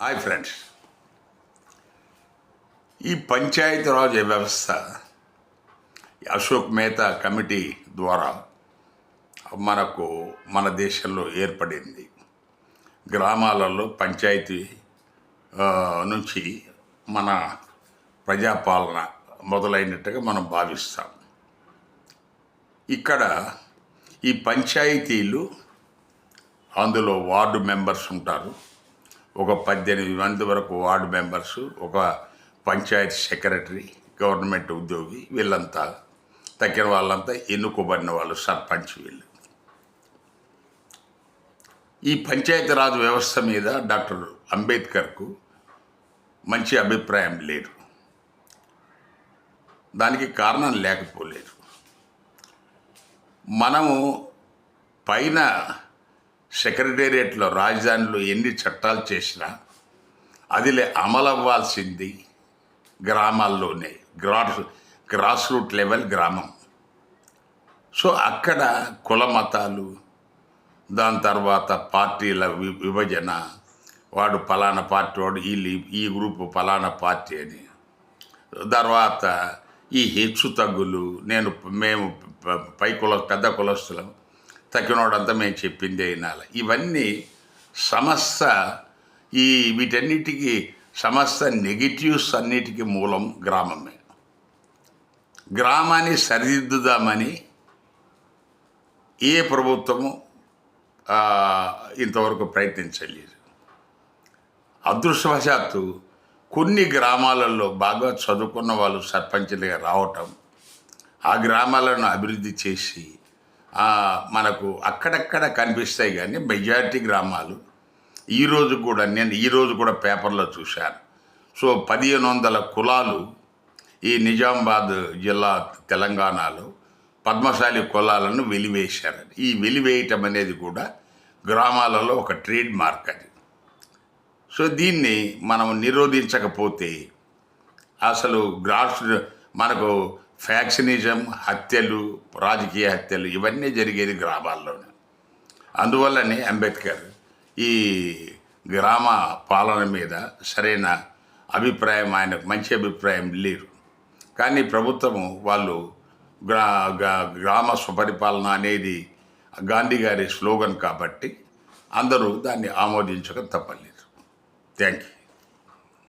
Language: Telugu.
హాయ్ ఫ్రెండ్స్, ఈ పంచాయతీరాజ్ వ్యవస్థ అశోక్ మెహతా కమిటీ ద్వారా మన దేశంలో ఏర్పడింది. గ్రామాలలో పంచాయతీ నుంచి మన ప్రజాపాలన మొదలైనట్టుగా మనం భావిస్తాం. ఇక్కడ ఈ పంచాయతీలు, అందులో వార్డు మెంబర్స్ ఉంటారు. ఒక 18 మంది వరకు వార్డు మెంబర్స్, ఒక పంచాయతీ సెక్రటరీ, గవర్నమెంట్ ఉద్యోగి, వీళ్ళంతా తక్కిన వాళ్ళంతా ఎన్నుకోబడిన వాళ్ళు, సర్పంచ్. వీళ్ళు ఈ పంచాయతీరాజ్ వ్యవస్థ మీద డాక్టర్ అంబేద్కర్కు మంచి అభిప్రాయం లేదు. దానికి కారణం లేకపోలేదు. మనము పైన సెక్రటేరియట్లో, రాజధానిలో ఎన్ని చట్టాలు చేసినా అది అమలవ్వాల్సింది గ్రామాల్లోనే, గ్రాస్ రూట్ లెవెల్ గ్రామం. సో అక్కడ కుల మతాలు, దాని తర్వాత పార్టీల విభజన, వాడు ఫలానా పార్టీ, వాడు ఈ గ్రూపు ఫలానా పార్టీ అని, తర్వాత ఈ హెచ్చు తగ్గులు, మేము పెద్ద కులస్తులం, తక్కినోడంతా మేము చెప్పిందే వినాలి. ఇవన్నీ వీటన్నిటికీ సమస్త నెగిటివ్స్ అన్నిటికీ మూలం గ్రామమే. గ్రామాన్ని సరిదిద్దుదామని ఏ ప్రభుత్వము ఇంతవరకు ప్రయత్నించలేదు. అదృష్టవశాత్తు కొన్ని గ్రామాలలో బాగా చదువుకున్న వాళ్ళు సర్పంచులుగా రావటం, ఆ గ్రామాలను అభివృద్ధి చేసి మనకు అక్కడక్కడ కనిపిస్తాయి. కానీ మెజారిటీ గ్రామాలు నేను ఈరోజు కూడా పేపర్లో చూశాను. సో 1500 కులాలు ఈ నిజామాబాద్ జిల్లా తెలంగాణలో పద్మశాలి కులాలను వెలివేశారని. ఈ వెలివేయటం అనేది కూడా గ్రామాలలో ఒక ట్రేడ్ మార్క్ అది. సో దీన్ని మనం నిరోధించకపోతే అసలు మనకు ఫ్యాక్షనిజం, హత్యలు, రాజకీయ హత్యలు ఇవన్నీ జరిగేది గ్రామాల్లోనే. అందువల్లనే అంబేద్కర్ ఈ గ్రామ పాలన మీద సరైన అభిప్రాయం, ఆయనకు మంచి అభిప్రాయం లేదు. కానీ ప్రభుత్వము వాళ్ళు గ్రామ స్వపరిపాలన అనేది గాంధీ గారి స్లోగన్ కాబట్టి అందరూ దాన్ని ఆమోదించక తప్పలేదు. Thank you.